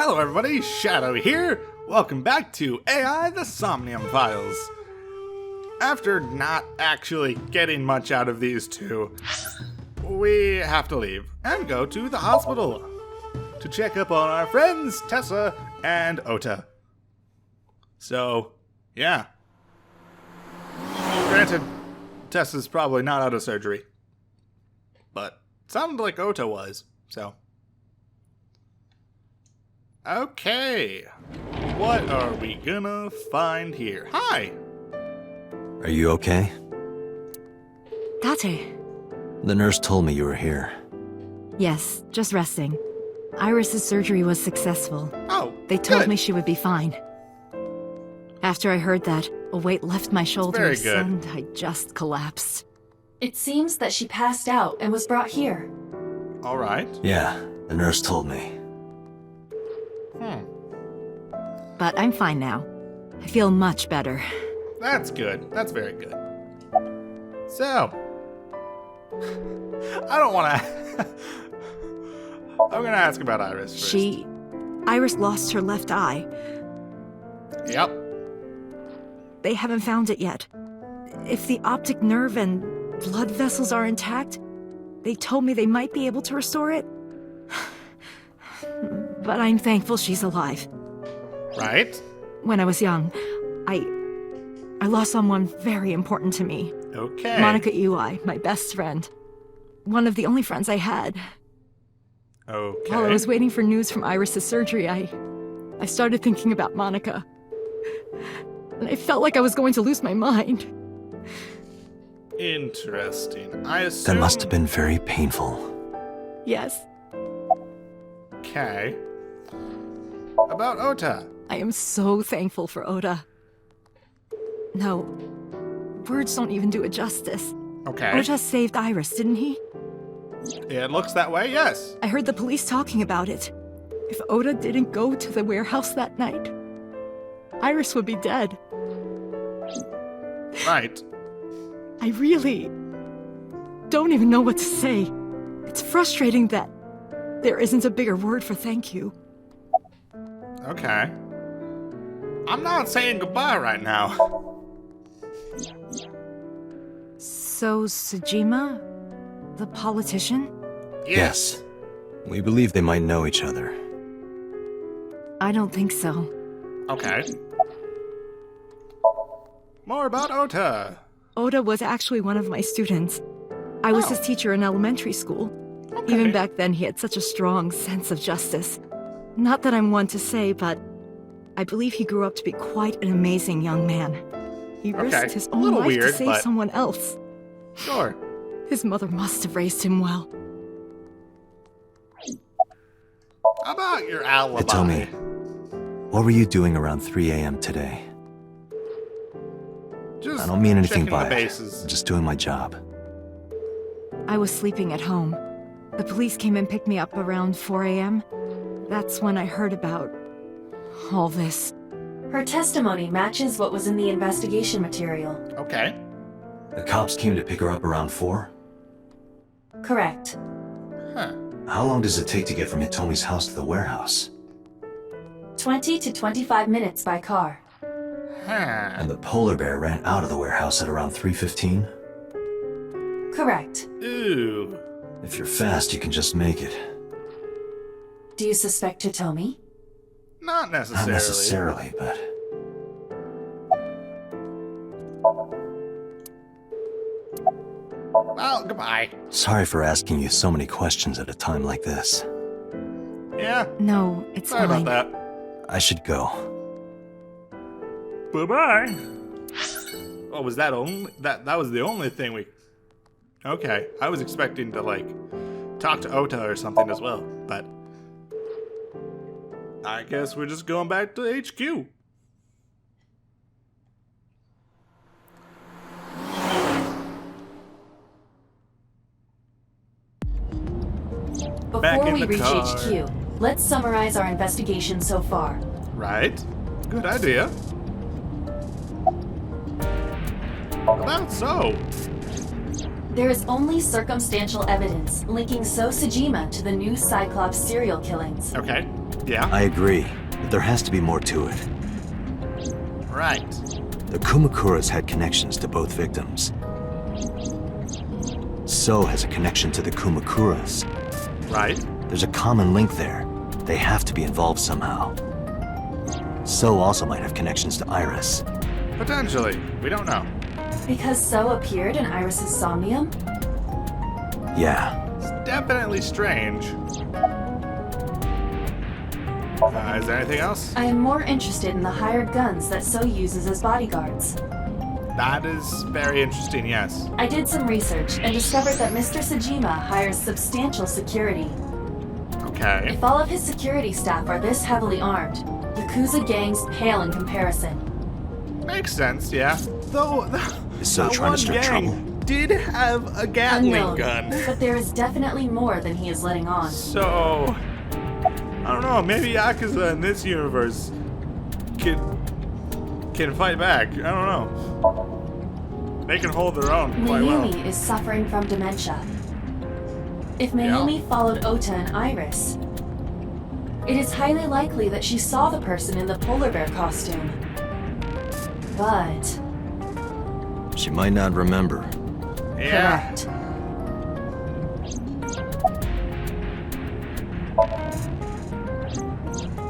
Hello everybody, Shadow here. Welcome back to AI The Somnium Files. After not actually getting much out of these two, we have to leave and go to the hospital to check up on our friends Tessa and Ota. So, yeah. Granted, Tessa's probably not out of surgery, but it sounded like Ota was, so. Okay, what are we gonna find here? Hi! Are you okay? Tate. The nurse told me you were here. Yes, just resting. Iris's surgery was successful. Oh, They told good. me she would be fine. After I heard that, a weight left my shoulders good. and I just collapsed. It seems that she passed out and was brought here. Alright. Yeah, the nurse told me. But I'm fine now. I feel much better. That's good. That's very good. So, I don't want to. I'm gonna ask about Iris first. Iris lost her left eye. Yep. They haven't found it yet. If the optic nerve and blood vessels are intact, they told me they might be able to restore it. But I'm thankful she's alive. Right? When I was young, I lost someone very important to me. Okay. Monica Ui, my best friend. One of the only friends I had. Okay. While I was waiting for news from Iris's surgery, I started thinking about Monica. And I felt like I was going to lose my mind. Interesting. I assume. That must have been very painful. Yes, Okay. About Ota. I am so thankful for Ota. No, words don't even do it justice. Okay. Ota saved Iris, didn't he? It looks that way, yes. I heard the police talking about it. If Ota didn't go to the warehouse that night, Iris would be dead. Right. I really don't even know what to say. It's frustrating that there isn't a bigger word for thank you. Okay. I'm not saying goodbye right now. So, Sejima? The politician? Yes. We believe they might know each other. I don't think so. Okay. More about Ota. Ota was actually one of my students. I was Oh. his teacher in elementary school. Okay. Even back then, he had such a strong sense of justice. Not that I'm one to say, but I believe he grew up to be quite an amazing young man. He risked his A own little life to weird, save but- someone else. Sure. His mother must have raised him well. How about your alibi? Tell me, what were you doing around 3 a.m. today? Just I don't mean anything checking by the it. bases. I'm just doing my job. I was sleeping at home. The police came and picked me up around 4 a.m. That's when I heard about all this. Her testimony matches what was in the investigation material. Okay. The cops came to pick her up around 4? Correct. Huh. How long does it take to get from Hitomi's house to the warehouse? 20 to 25 minutes by car. Huh. And the polar bear ran out of the warehouse at around 3:15? Correct. Ooh. If you're fast, you can just make it. Do you suspect Hitomi? Not necessarily. Not necessarily, but... Well, goodbye. Sorry for asking you so many questions at a time like this. Yeah. No, it's Sorry fine. about that. I should go. Bye-bye. Oh, was that only that was the only thing we Okay. I was expecting to like talk to Ota or something as well, but I guess we're just going back to HQ. Back Before in we the reach car. HQ, let's summarize our investigation so far. Right? Good idea. About so. There is only circumstantial evidence linking So Sejima to the new Cyclops serial killings. Okay. Yeah? I agree, but there has to be more to it. Right. The Kumakuras had connections to both victims. So has a connection to the Kumakuras. Right. There's a common link there. They have to be involved somehow. So also might have connections to Iris. Potentially. We don't know. Because So appeared in Iris's somnium? Yeah. It's definitely strange. Is there anything else? I am more interested in the hired guns that So uses as bodyguards. That is very interesting, yes. I did some research and discovered that Mr. Sajima hires substantial security. Okay. If all of his security staff are this heavily armed, Yakuza gangs pale in comparison. Makes sense, yeah. Though, Is So that trying one to start gang trouble? did have a Gatling Unknown, gun. but there is definitely more than he is letting on. So, I don't know, maybe Yakuza in this universe can fight back. I don't know. They can hold their own quite well. Mayumi is suffering from dementia. If Mayumi followed Ota and Iris, it is highly likely that she saw the person in the polar bear costume. But... She might not remember. Yeah. correct.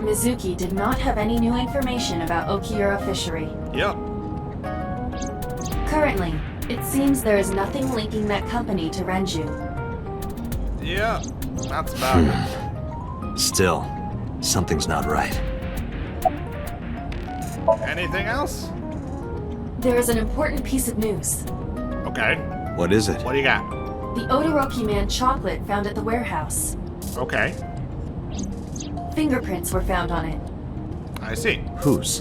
Mizuki did not have any new information about Okiura Fishery. Yep. Currently, it seems there is nothing linking that company to Renju. Yeah. That's about it. Still, something's not right. Anything else? There is an important piece of news. Okay. What is it? What do you got? The Odoroki Man chocolate found at the warehouse. Okay. Fingerprints were found on it. I see. Whose?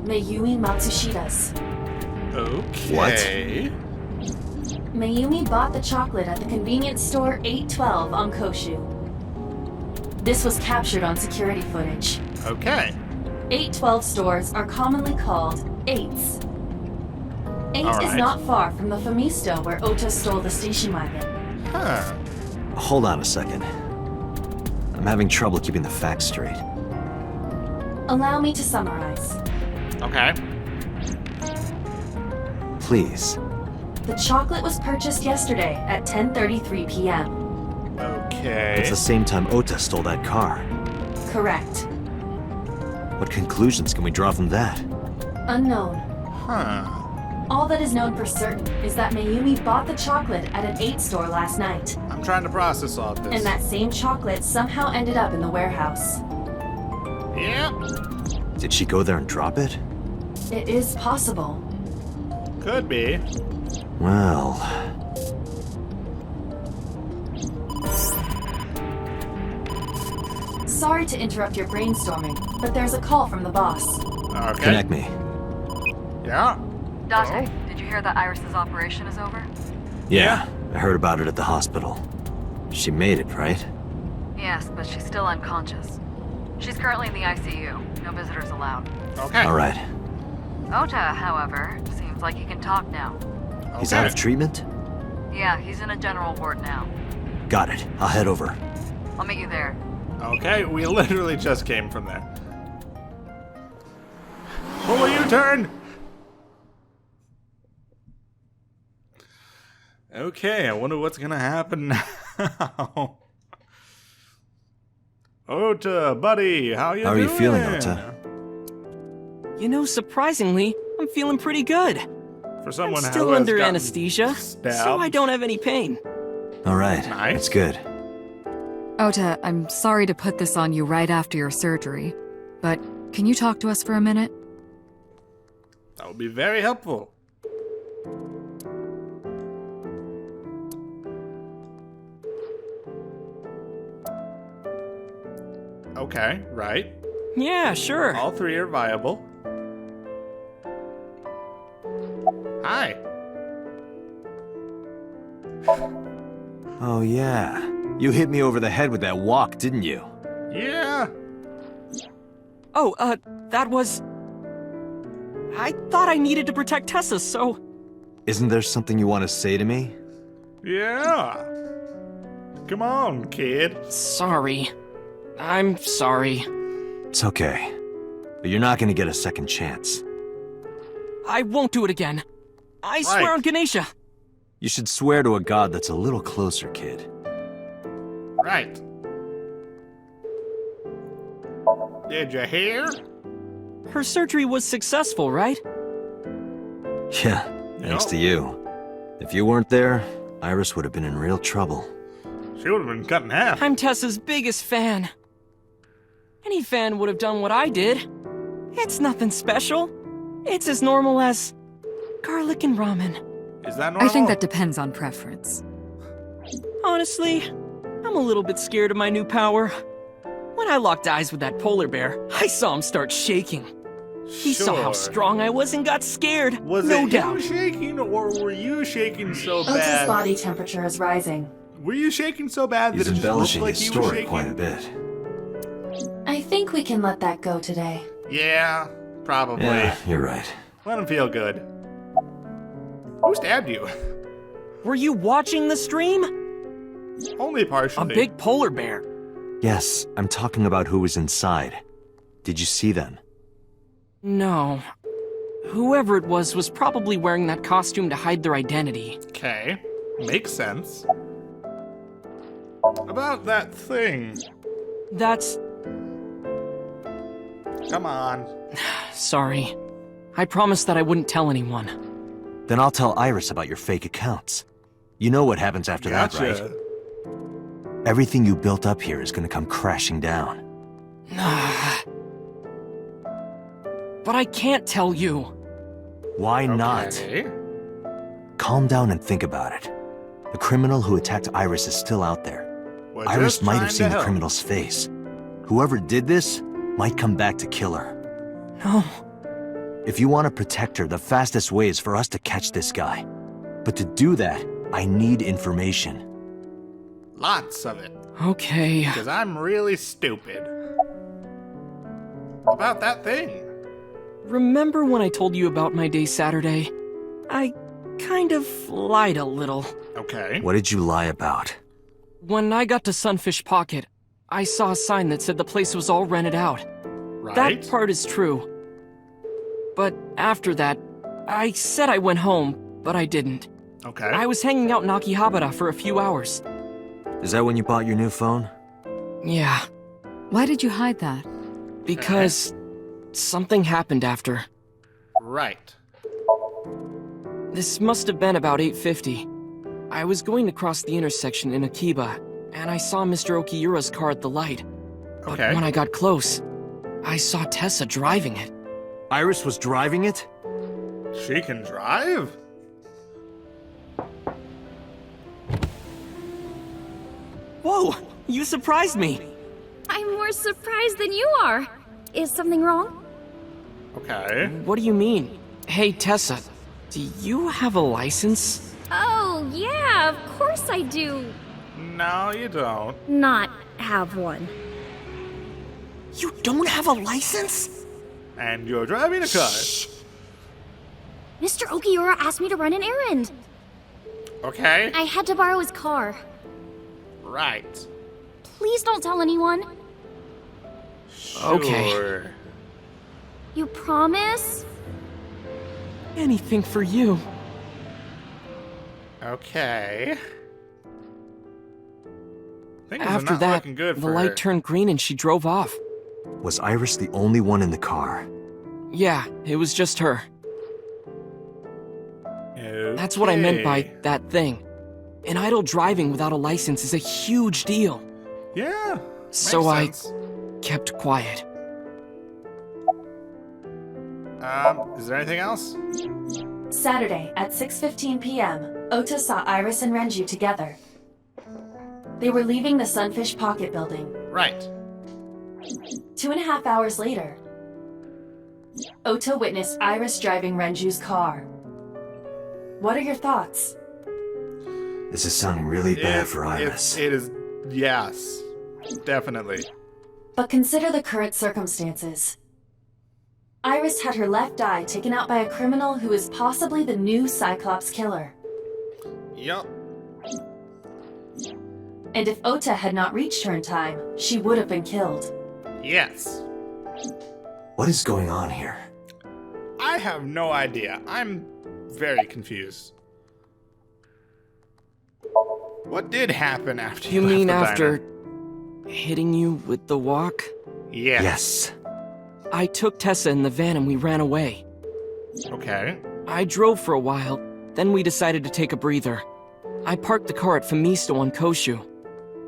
Mayumi Matsushida's. Okay. Mayumi bought the chocolate at the convenience store 812 on Koshu. This was captured on security footage. Okay. 812 stores are commonly called 8s. 8 All is right. not far from the Famisto where Ota stole the station wagon. Huh. Hold on a second. I'm having trouble keeping the facts straight. Allow me to summarize. Okay. Please. The chocolate was purchased yesterday at 10:33 p.m. Okay. It's the same time Ota stole that car. Correct. What conclusions can we draw from that? Unknown. Huh. All that is known for certain is that Mayumi bought the chocolate at an 8 store last night. I'm trying to process all of this. And that same chocolate somehow ended up in the warehouse. Yeah. Did she go there and drop it? It is possible. Could be. Well... Sorry to interrupt your brainstorming, but there's a call from the boss. Okay. Connect me. Yeah. Dante, did you hear that Iris's operation is over? Yeah, I heard about it at the hospital. She made it, right? Yes, but she's still unconscious. She's currently in the ICU. No visitors allowed. Okay. Alright. Ota, however, seems like he can talk now. He's out of treatment? Yeah, he's in a general ward now. Got it. I'll head over. I'll meet you there. Okay, we literally just came from there. Pull a U-turn! Okay, I wonder what's gonna happen now. Ota, buddy, how you How are doing? you feeling, Ota? You know, surprisingly, I'm feeling pretty good. For someone I'm who still has under gotten anesthesia, stabbed. so I don't have any pain. Alright, Nice. that's good. Ota, I'm sorry to put this on you right after your surgery, but can you talk to us for a minute? That would be very helpful. Okay, right. Yeah, sure. All three are viable. Hi. Oh yeah. You hit me over the head with that walk, didn't you? Yeah. Oh, that was... I thought I needed to protect Tessa, so... Isn't there something you want to say to me? Yeah. Come on, kid. Sorry. I'm sorry. It's okay. But you're not gonna get a second chance. I won't do it again. I swear Right. on Ganesha. You should swear to a god that's a little closer, kid. Right. Did you hear? Her surgery was successful, right? Yeah, thanks to you. If you weren't there, Iris would have been in real trouble. She would have been cut in half. I'm Tessa's biggest fan. Any fan would have done what I did. It's nothing special. It's as normal as garlic and ramen. Is that normal? I think that depends on preference. Honestly, I'm a little bit scared of my new power. When I locked eyes with that polar bear, I saw him start shaking. He saw how Sure. strong I was and got scared. Was no it doubt. him shaking, or were you shaking so Ota's bad? body temperature is rising. Were you shaking so bad He's that it just looked embellishing like his he was story shaking? quite a bit. I think we can let that go today. Yeah, probably. Yeah, you're right. Let him feel good. Who stabbed you? Were you watching the stream? Only A partially. big polar bear. Yes, I'm talking about who was inside. Did you see them? No. Whoever it was probably wearing that costume to hide their identity. Okay, makes sense. About that thing. That's... Come on. sorry. I promised that I wouldn't tell anyone. Then I'll tell Iris about your fake accounts. You know what happens after that, Gotcha. right? Everything you built up here is gonna come crashing down. But I can't tell you. Why not? Okay. Calm down and think about it. The criminal who attacked Iris is still out there. We're Iris just might trying have to seen the help. criminal's face. Whoever did this might come back to kill her. No. If you want to protect her, the fastest way is for us to catch this guy. But to do that, I need information. Lots of it. Okay. Because I'm really stupid. About that thing. Remember when I told you about my day Saturday? I kind of lied a little. Okay. What did you lie about? When I got to Sunfish Pocket, I saw a sign that said the place was all rented out. Right? That part is true. But after that, I said I went home, but I didn't. Okay. I was hanging out in Akihabara for a few hours. Is that when you bought your new phone? Yeah, Why did you hide that? because something happened after. Right. This must have been about 8:50. I was going to cross the intersection in Akiba, and I saw Mr. Okiura's car at the light. But Okay. when I got close, I saw Tessa driving it. Iris was driving it? She can drive? Whoa, you surprised me. I'm more surprised than you are. Is something wrong? Okay. What do you mean? Hey, Tessa, do you have a license? Oh, yeah, of course I do. No, you don't. Not have one. You don't have a license? And you're driving a car. Mr. Okiura asked me to run an errand. Okay. I had to borrow his car. Right. Please don't tell anyone. Okay. Sure. You promise? Anything for you. Okay. Things are After not that, looking good the for light her. turned green and she drove off. Was Iris the only one in the car? Yeah, it was just her. That's what I meant by Okay. that thing. An idle driving without a license is a huge deal. Yeah. So makes sense. Kept quiet. Is there anything else? Saturday at 6:15 p.m., Ota saw Iris and Renju together. They were leaving the Sunfish Pocket building. Right. 2.5 hours later, Ota witnessed Iris driving Renju's car. What are your thoughts? This is sounding really bad for Iris. It is. Yes. Definitely. But consider the current circumstances. Iris had her left eye taken out by a criminal who is possibly the new Cyclops killer. Yup. And if Ota had not reached her in time, she would have been killed. Yes. What is going on here? I have no idea. I'm very confused. What did happen after you You left mean the after diner? hitting you with the walk? Yes. Yes. I took Tessa in the van and we ran away. Okay. I drove for a while, then we decided to take a breather. I parked the car at Femisto on Koshu.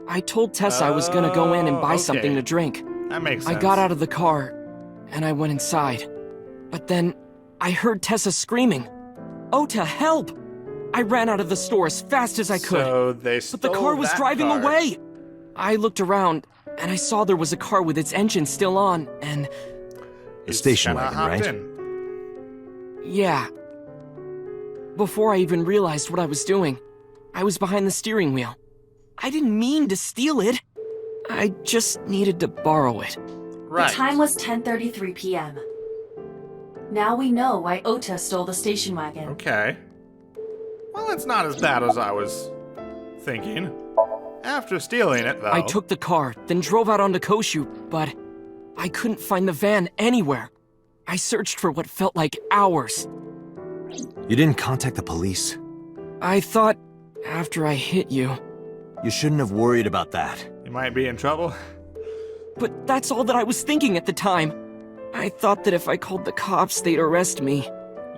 I told Tessa I was gonna go in and buy something to drink. That makes I sense. got out of the car, and I went inside. But then, I heard Tessa screaming, "Ota, help!" I ran out of the store as fast as I could. So they stole But the car was that driving car. away! I looked around, and I saw there was a car with its engine still on, and The station Kinda wagon, hopped right? in. yeah. Before I even realized what I was doing, I was behind the steering wheel. I didn't mean to steal it. I just needed to borrow it. Right. The time was 10:33 p.m. Now we know why Ota stole the station wagon. Okay. Well, it's not as bad as I was thinking. After stealing it, though. I took the car, then drove out onto Koshu, but I couldn't find the van anywhere. I searched for what felt like hours. You didn't contact the police? I thought, after I hit you, You shouldn't have worried about that. You might be in trouble. but that's all that I was thinking at the time. I thought that if I called the cops, they'd arrest me.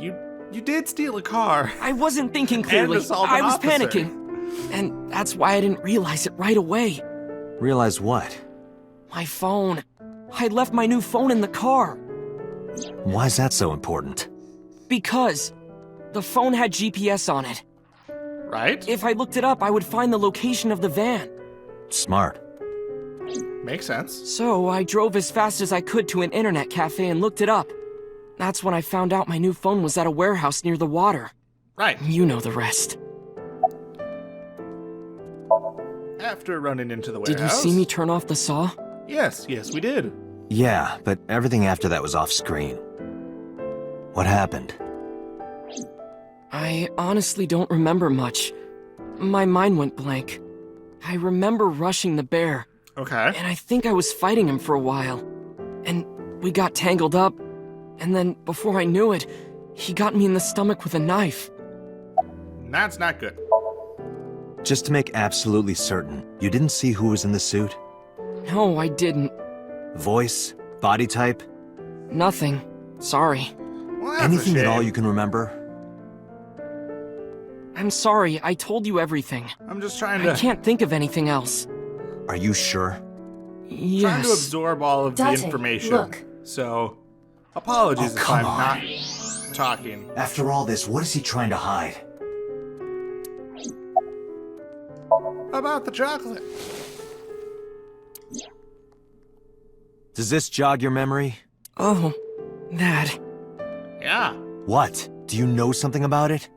You did steal a car. I wasn't thinking clearly. assault an I was officer. panicking. And that's why I didn't realize it right away. Realize what? My phone. I left my new phone in the car. Why is that so important? Because the phone had GPS on it. Right? If I looked it up, I would find the location of the van. Smart. Makes sense. So I drove as fast as I could to an internet cafe and looked it up. That's when I found out my new phone was at a warehouse near the water. Right. You know the rest. After running into the warehouse. Did you see me turn off the saw? Yes, we did. Yeah, but everything after that was off screen. What happened? I honestly don't remember much. My mind went blank. I remember rushing the bear, Okay. and I think I was fighting him for a while. And we got tangled up, and then before I knew it, he got me in the stomach with a knife. That's not good. Just to make absolutely certain, you didn't see who was in the suit? No, I didn't. Voice? Body type? Nothing. Sorry. Well, that's Anything a at shame. all you can remember? I'm sorry, I told you everything. I'm just trying I to can't think of anything else. Are you sure? Yes. trying to absorb all of the Date, information. look. So, apologies Oh, if come I'm on. not talking. After all this, what is he trying to hide? About the chocolate. Does this jog your memory? Oh, that. Yeah. What? Do you know something about it?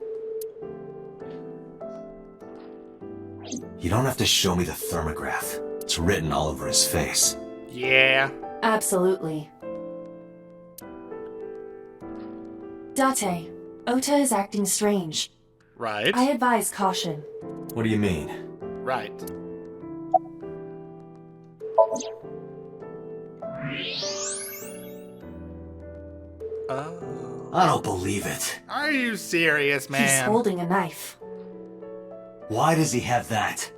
You don't have to show me the thermograph. It's written all over his face. Yeah. Absolutely. Date, Ota is acting strange. Right. I advise caution. What do you mean? Right. Oh. I don't believe it. Are you serious, He's man? holding a knife. Why does he have that?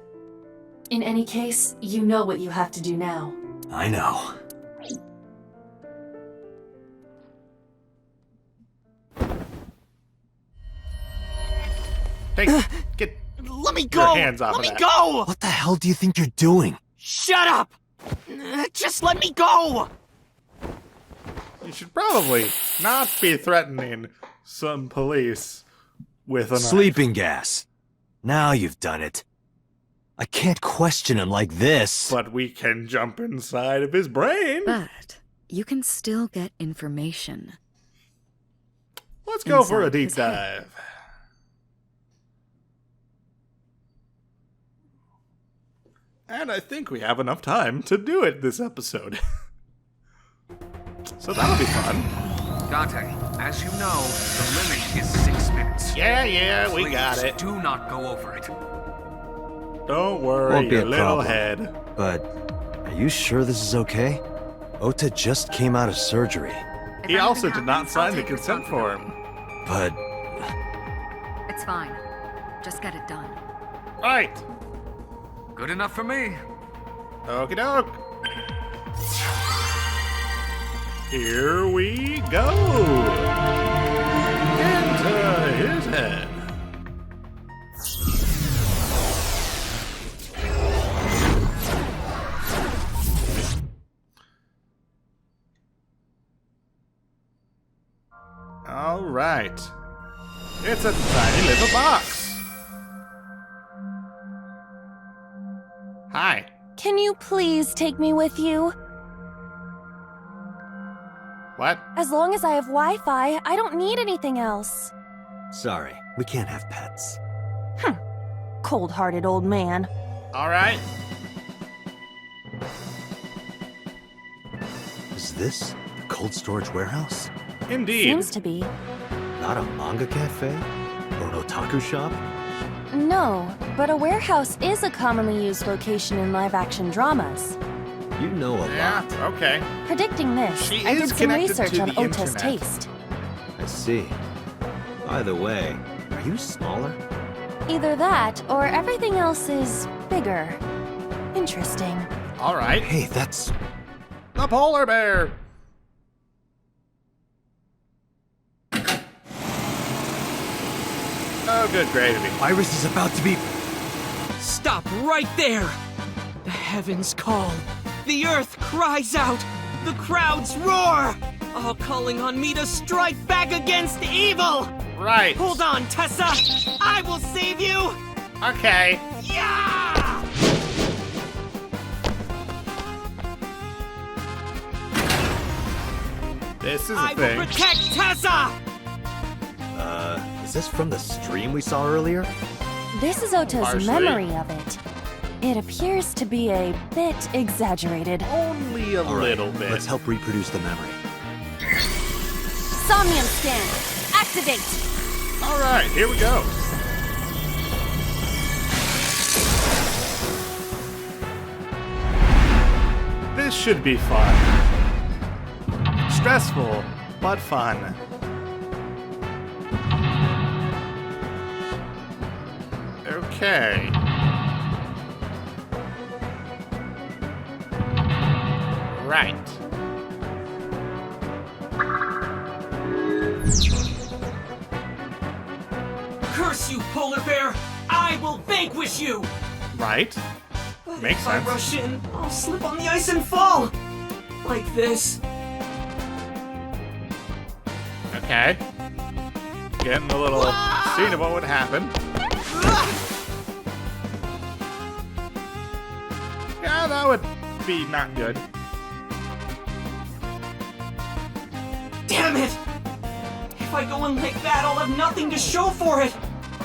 In any case, you know what you have to do now. I know. Get Let me your go! hands off Let of me that. go! What the hell do you think you're doing? Shut up! Just let me go! You should probably not be threatening some police with a knife. Sleeping gas. Now you've done it. I can't question him like this. But we can jump inside of his brain. But you can still get information. Let's go for a inside deep his head. dive. And I think we have enough time to do it this episode. So that'll be fun. Dante, as you know, the limit is 6 minutes. Yeah, we Please got it. do not go over it. Don't worry, Won't be your a little problem. head. But are you sure this is okay? Ota just came out of surgery. If He also anything did not happens, sign I'll the take consent form. But It's fine. Just get it done. Right. Good enough for me. Okie doke. Here we go. Into his head. All right. It's a tiny little box. Hi. Can you please take me with you? What? As long as I have Wi-Fi, I don't need anything else. sorry, we can't have pets. Cold-hearted old man. All right. Is this the cold storage warehouse? Indeed. Seems to be. Not a manga cafe? Or an otaku shop? No, but a warehouse is a commonly used location in live-action dramas. You know a Yeah, lot. okay. Predicting this, She I is did some connected research to on the Ota's internet. taste. I see. By the way, are you smaller? Either that, or everything else is bigger. Interesting. All right. Hey, that's... The polar bear. Oh, good gravy. Iris is about to be... Stop right there! The heavens call. The earth cries out. The crowds roar. All calling on me to strike back against evil. Right. Hold on, Tessa. I will save you. Okay. Yeah! This is a I will thing. protect Tessa. Is this from the stream we saw earlier? This is Ota's Partially. memory of it. It appears to be a bit exaggerated. Only a All right, little bit. let's help reproduce the memory. Somnium scan. Activate. All right, here we go. This should be fun. Stressful, but fun. Okay. Right. Curse you, polar bear! I will vanquish you! Right. But Makes if I sense. rush in, I'll slip on the ice and fall! Like this. Okay. Getting a little scene of what would happen. Yeah, that would be not good. Damn it! If I go in like that, I'll have nothing to show for it!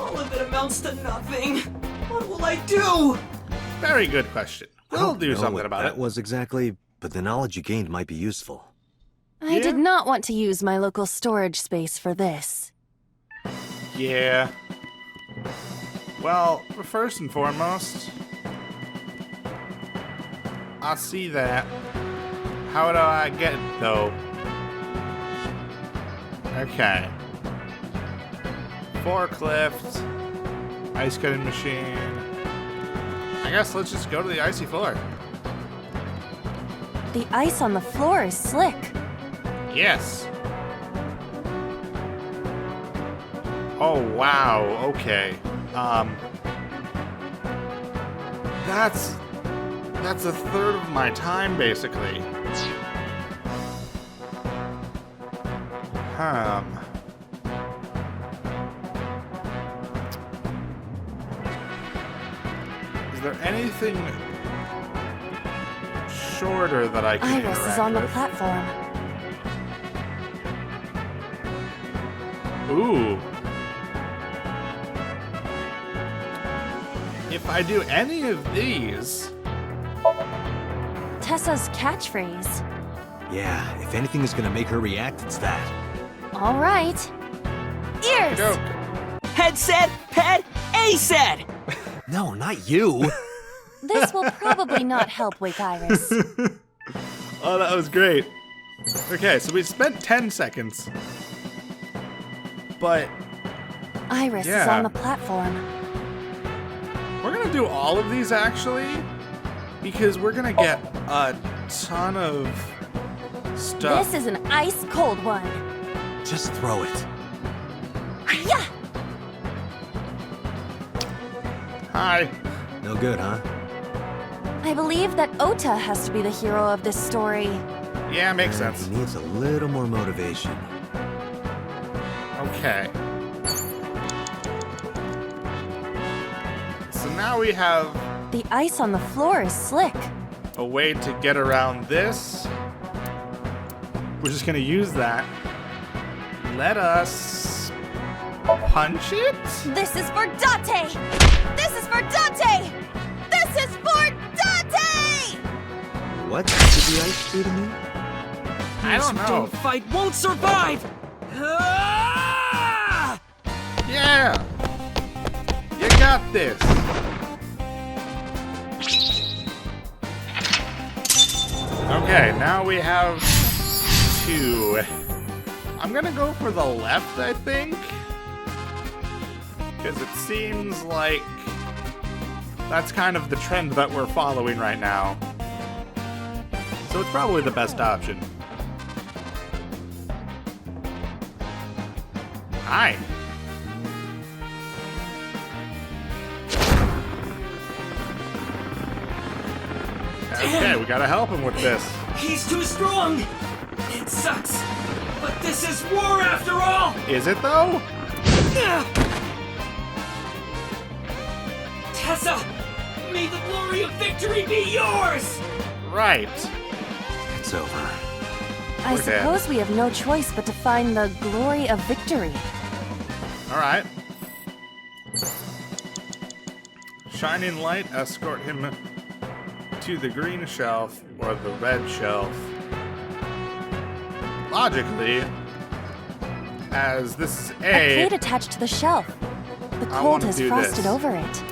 All of it amounts to nothing. What will I do? Very good question. I We'll don't do know something what about that it. was exactly, but the knowledge you gained might be useful. I did not want to use my local storage space for this. Yeah. Well, first and foremost, I see that. How do I get it, though? Okay. Forklift. Ice cutting machine. I guess let's just go to the icy floor. The ice on the floor is slick. Yes. Oh, wow. Okay. That's a third of my time, basically. Is there anything shorter that I can Iris is interact on the with? platform. Ooh. If I do any of these... Tessa's catchphrase. Yeah, if anything is gonna make her react, it's that. All right. Ears! Doke. Head said, pet, A said! No, not you. This will probably not help wake Iris. Oh, that was great. Okay, so we spent 10 seconds. But Iris is Yeah. on the platform. we're gonna do all of these actually, because we're gonna get a ton of stuff. This is an ice cold one. Just throw it. Yeah. Hi. No good, huh? I believe that Ota has to be the hero of this story. Yeah, makes sense. He needs a little more motivation. Okay. So now we have The ice on the floor is slick. a way to get around this. We're just gonna use that. Let us punch it? This is for Date! This is for Date! This is for Date! What did the ice do to me? I don't Those who know. don't fight won't survive! Ah! Yeah! You got this. Okay, now we have 2. I'm gonna go for the left, I think. Because it seems like that's kind of the trend that we're following right now. So it's probably the best option. Hi. Okay, we gotta help him with this. He's too strong! It sucks, but this is war after all! Is it though? Tessa, may the glory of victory be yours! Right. It's over. I We're dead. suppose we have no choice but to find the glory of victory. Alright. Shining light, escort him to the green shelf or the red shelf. Logically, as this is A plate A, attached to the shelf. The I cold wanna has do frosted this. over it.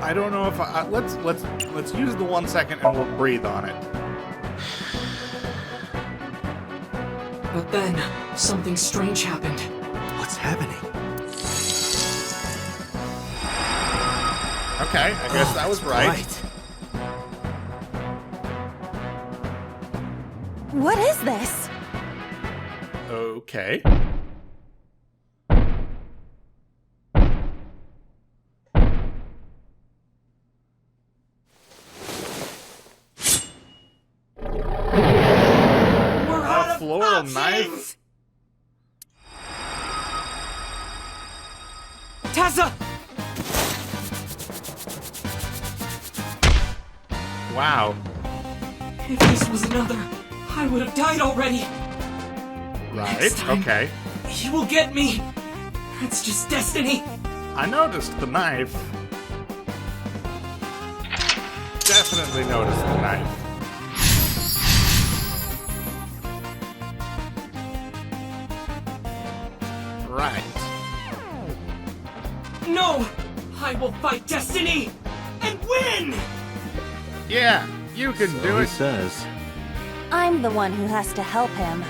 I don't know if let's use the 1 second and we'll breathe on it. But then, something strange happened. What's happening? Okay, I guess that was right. What is this? Okay. We're out of floral options! knife? Tessa! Wow. If this was another, I would have died already. Right, Next time, okay. He will get me. That's just destiny. I noticed the knife. Definitely noticed the knife. Right. No! I will fight destiny and win! Yeah, you can do He it. says. I'm the one who has to help him.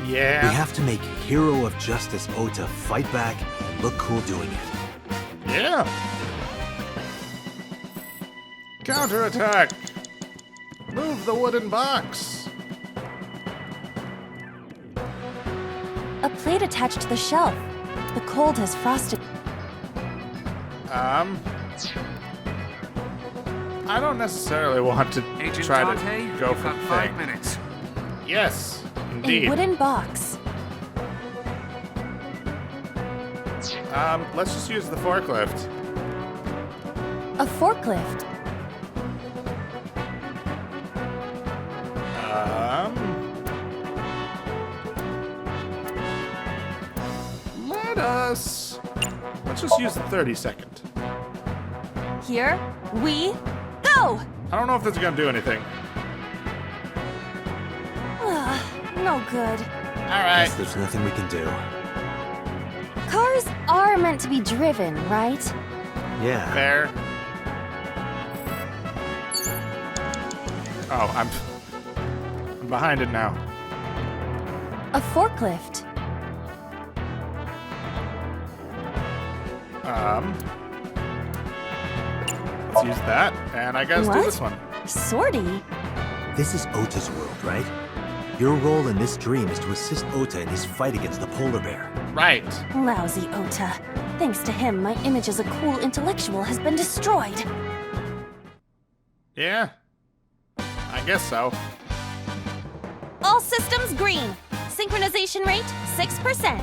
Yeah. We have to make Hero of Justice Ota fight back and look cool doing it. Yeah. Counterattack. Move the wooden box. A plate attached to the shelf. The cold has frosted. I don't necessarily want to Agent try Dante, to go you've for got the 5 thing. minutes. Yes, A indeed. wooden box. Let's just use the forklift. A forklift. Let's just use the 30-second. Here we go! I don't know if this is gonna do anything. No good. Alright. Guess there's nothing we can do. Cars are meant to be driven, right? Yeah. Fair. Oh, I'm behind it now. A forklift. Let's use that, and I guess do What? this one. Sortie? This is Ota's world, right? Your role in this dream is to assist Ota in his fight against the polar bear. Right. Lousy Ota. Thanks to him, my image as a cool intellectual has been destroyed. Yeah. I guess so. All systems green. Synchronization rate 6%.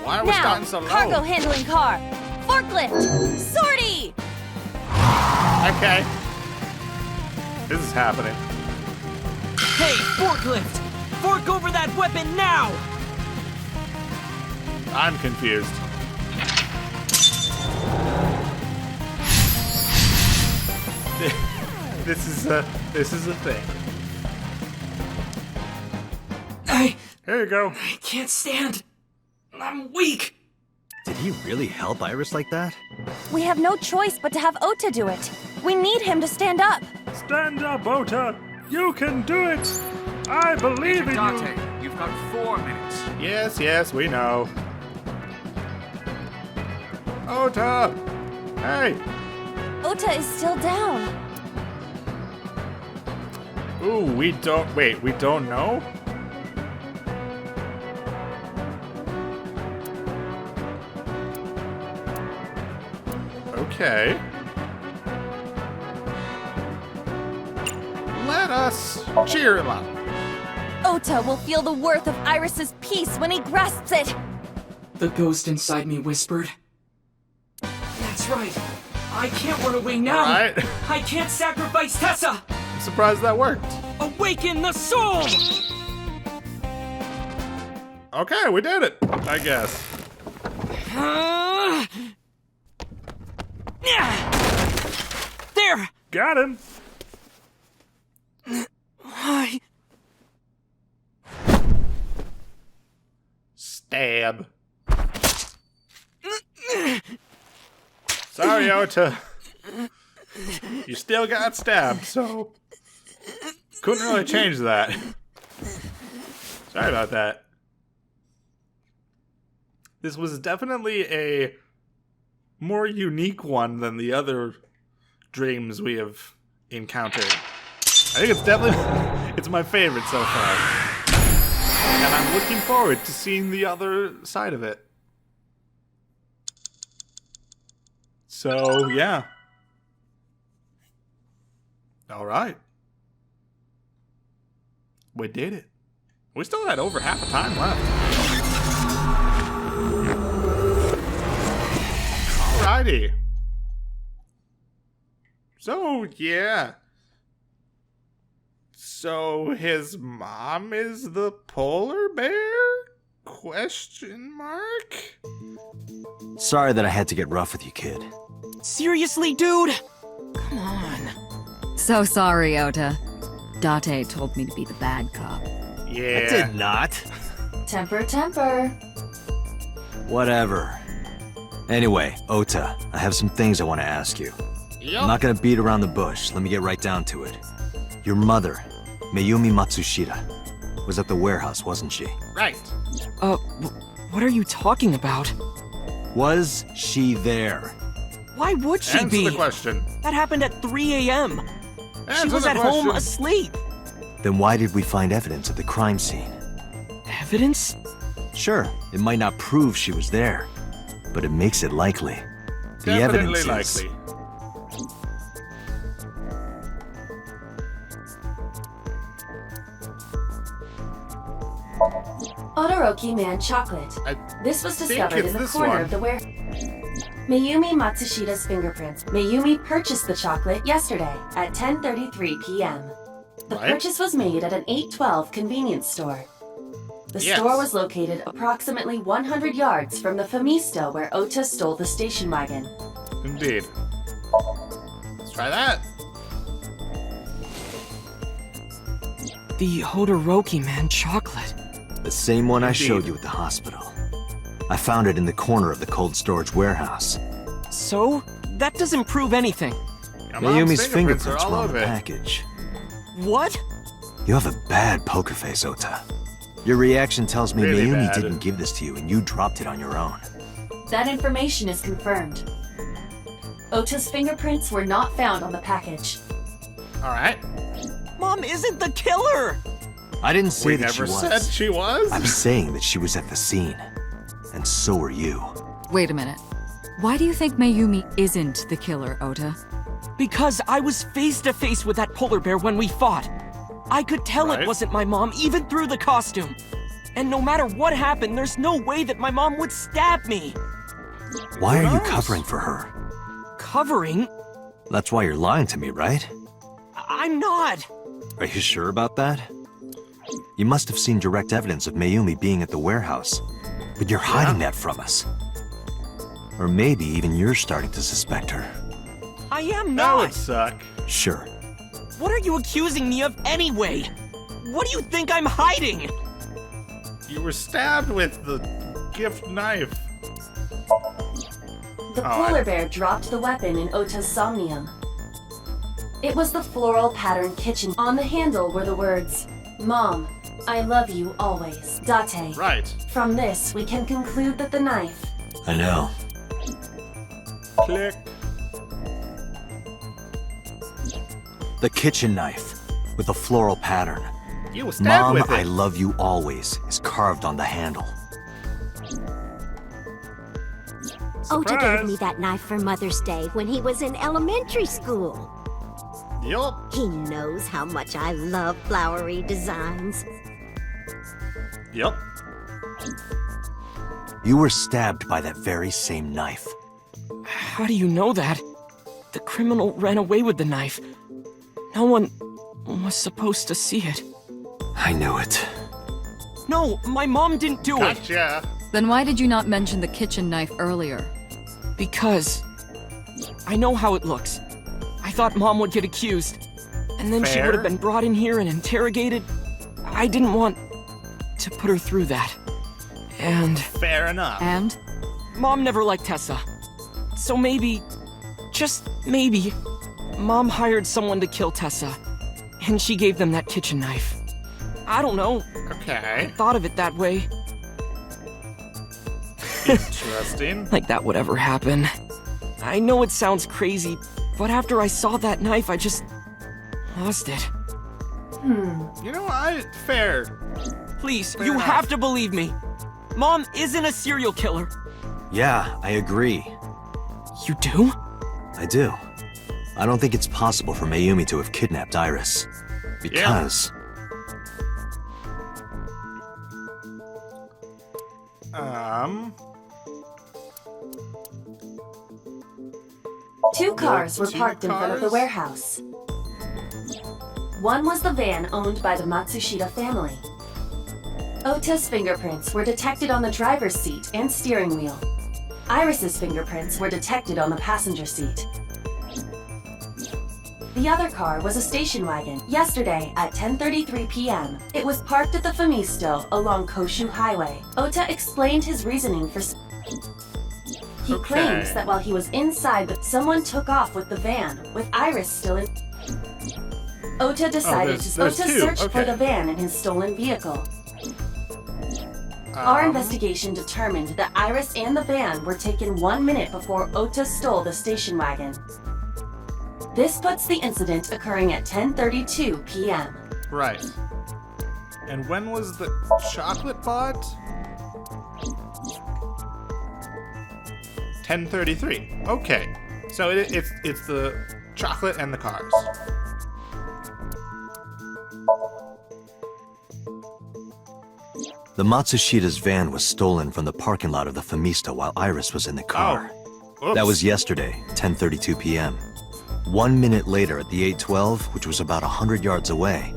Why are we Now, starting so low? cargo handling car. Forklift. Sortie! Okay. This is happening. Hey, forklift! Fork over that weapon now! I'm confused. This is a thing. Here you go. I can't stand. I'm weak. Did he really help Iris like that? We have no choice but to have Ota do it. We need him to stand up. Stand up, Ota! You can do it! I believe in you! Dante, you've got 4 minutes. Yes, we know. Ota! Hey! Ota is still down. Ooh, we don't know? Okay. Let us cheer him up. Ota will feel the worth of Iris's peace when he grasps it. The ghost inside me whispered. That's right. I can't run away now. Alright. I can't sacrifice Tessa. I'm surprised that worked. Awaken the soul! Okay, we did it, I guess. There! Got him! Stab. Sorry, Ota. You still got stabbed, so couldn't really change that. Sorry about that. This was definitely a more unique one than the other dreams we have encountered. I think it's definitely it's my favorite so far. And I'm looking forward to seeing the other side of it. So, yeah. Alright. We did it. We still had over half a time left. Alrighty. So, yeah. So, his mom is the polar bear? Question mark? Sorry that I had to get rough with you, kid. Seriously, dude? Come on. So sorry, Ota. Date told me to be the bad cop. Yeah. I did not. Temper, temper. Whatever. Anyway, Ota, I have some things I want to ask you. Yep. I'm not gonna beat around the bush. Let me get right down to it. Your mother, Mayumi Matsushita, was at the warehouse, wasn't she? Right. What are you talking about? Was she there? Why would she Answer be? the question. That happened at 3 a.m. She Answer was the at home question. asleep. Then why did we find evidence of the crime scene? Evidence? Sure, it might not prove she was there, but it makes it likely. The Definitely evidence is... likely. Odoroki Man Chocolate. This was discovered in the this corner one. of the warehouse. Mayumi Matsushita's fingerprints. Mayumi purchased the chocolate yesterday at 10:33 p.m. The Right. purchase was made at an 812 convenience store. The Yes. store was located approximately 100 yards from the Famisto where Ota stole the station wagon. Indeed. Let's try that. The Hodoroki Man chocolate. The same one I Indeed. showed you at the hospital. I found it in the corner of the cold storage warehouse. So? That doesn't prove anything. Your mom's Mayumi's fingerprints fingerprints are were all on the over it. package. What? You have a bad poker face, Ota. Your reaction tells me Really Mayumi bad. didn't give this to you and you dropped it on your own. That information is confirmed. Ota's fingerprints were not found on the package. All right. Mom isn't the killer! I didn't say We that she never was. said she was. I'm saying that she was at the scene. And so were you. Wait a minute. Why do you think Mayumi isn't the killer, Ota? Because I was face to face with that polar bear when we fought. I could tell Right. it wasn't my mom, even through the costume. And no matter what happened, there's no way that my mom would stab me. Why are you knows? covering for her? Covering? That's why you're lying to me, right? I'm not. Are you sure about that? You must have seen direct evidence of Mayumi being at the warehouse, but you're hiding that from us. Or maybe even you're starting to suspect her. I am That would not. suck. Sure. What are you accusing me of anyway? What do you think I'm hiding? You were stabbed with the gift knife. The Oh, polar bear dropped the weapon in Ota's somnium. It was the floral pattern kitchen. On the handle were the words, "Mom, I love you always, Date." Right. From this, we can conclude that the knife... I know. Click. The kitchen knife with a floral pattern. You were stabbed Mom, with I it. love you always is carved on the handle. Ota gave Surprise. me that knife for Mother's Day when he was in elementary school. Yup. He knows how much I love flowery designs. Yup. You were stabbed by that very same knife. How do you know that? The criminal ran away with the knife. No one was supposed to see it. I knew it. No, my mom didn't do it. Gotcha. Then why did you not mention the kitchen knife earlier? Because I know how it looks. I thought Mom would get accused, and then she Fair. would have been brought in here and interrogated. I didn't want to put her through that. And Fair enough. And? Mom never liked Tessa. So maybe, just maybe, Mom hired someone to kill Tessa, and she gave them that kitchen knife. I don't know. Okay. Thought of it that way. Interesting. Like that would ever happen. I know it sounds crazy, but after I saw that knife, I just lost it. You know what? Fair. Please, Fair you enough. have to believe me. Mom isn't a serial killer. Yeah, I agree. You do? I do. I don't think it's possible for Mayumi to have kidnapped Iris. Because... Two cars were Two parked in front of the cars? warehouse. One was the van owned by the Matsushita family. Ota's fingerprints were detected on the driver's seat and steering wheel. Iris's fingerprints were detected on the passenger seat. The other car was a station wagon. Yesterday at 10:33 p.m., it was parked at the Famisto along Koshu Highway. Ota explained his reasoning for... He claims that while he was inside, someone took off with the van, with Iris still in... Ota decided to there's two, search for okay. the van in his stolen vehicle. Our investigation determined that Iris and the van were taken 1 minute before Ota stole the station wagon. This puts the incident occurring at 10:32 p.m. Right. And when was the chocolate bought? 10:33. Okay. So it's the chocolate and the cars. The Matsushita's van was stolen from the parking lot of the Famisto while Iris was in the car. Oops. That was yesterday, 10:32 p.m. 1 minute later at the 812, which was about 100 yards away,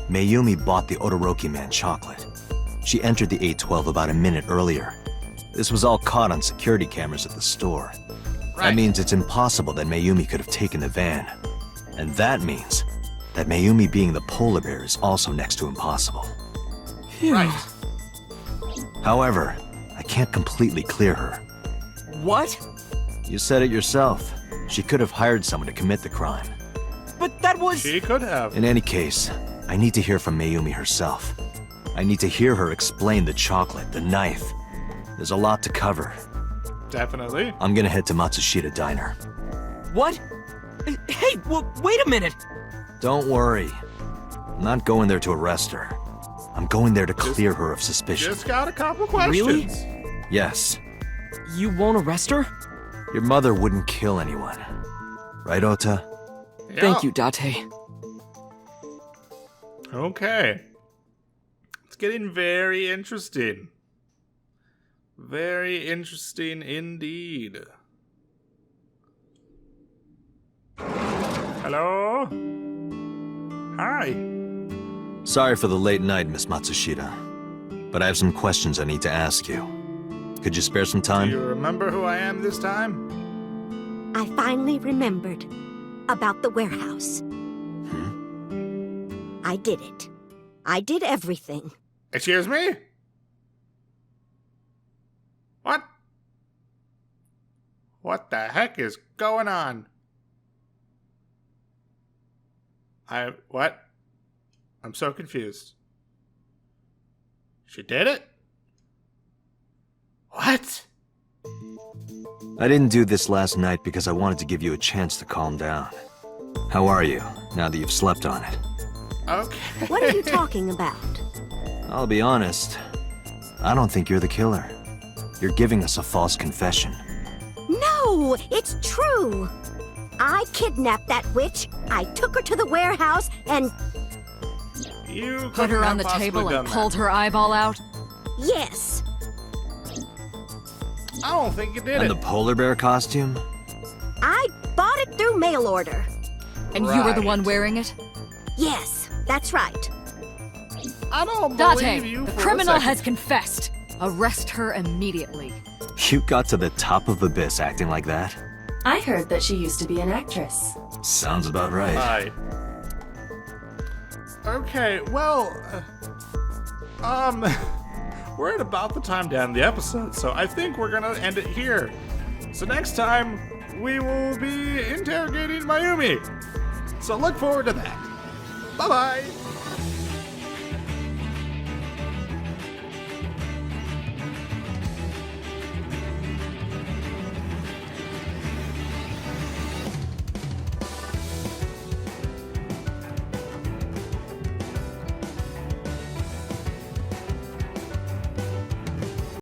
Mayumi bought the Odoroki Man chocolate. She entered the 812 about a minute earlier. This was all caught on security cameras at the store. Right. That means it's impossible that Mayumi could have taken the van. And that means that Mayumi being the polar bear is also next to impossible. Right. However, I can't completely clear her. What? You said it yourself. She could have hired someone to commit the crime. But that was... She could have. In any case, I need to hear from Mayumi herself. I need to hear her explain the chocolate, the knife. There's a lot to cover. Definitely. I'm gonna head to Matsushita Diner. What? Hey, wait a minute! Don't worry. I'm not going there to arrest her. I'm going there to clear her of suspicion. Just got a couple questions. Really? Yes. You won't arrest her? Your mother wouldn't kill anyone. Right, Ota? Yeah. Thank you, Date. Okay. It's getting very interesting. Very interesting indeed. Hello? Hi. Sorry for the late night, Miss Matsushita. But I have some questions I need to ask you. Could you spare some time? Do you remember who I am this time? I finally remembered about the warehouse. I did it. I did everything. Excuse me? What? What the heck is going on? What? I'm so confused. She did it? What? I didn't do this last night because I wanted to give you a chance to calm down. How are you, now that you've slept on it? Okay. What are you talking about? I'll be honest. I don't think you're the killer. You're giving us a false confession. No, it's true. I kidnapped that witch. I took her to the warehouse and... You Put her on the table and pulled her eyeball out? Yes. I don't think you did And it. the polar bear costume? I bought it through mail order. And you were the one wearing it? Yes, that's right. I don't believe Date, you the for a criminal second. has confessed. Arrest her immediately. You got to the top of Abyss acting like that? I heard that she used to be an actress. Sounds about right. Hi. Okay, well, we're at about the time to end the episode, so I think we're gonna end it here. So next time, we will be interrogating Mayumi. So look forward to that. Bye-bye.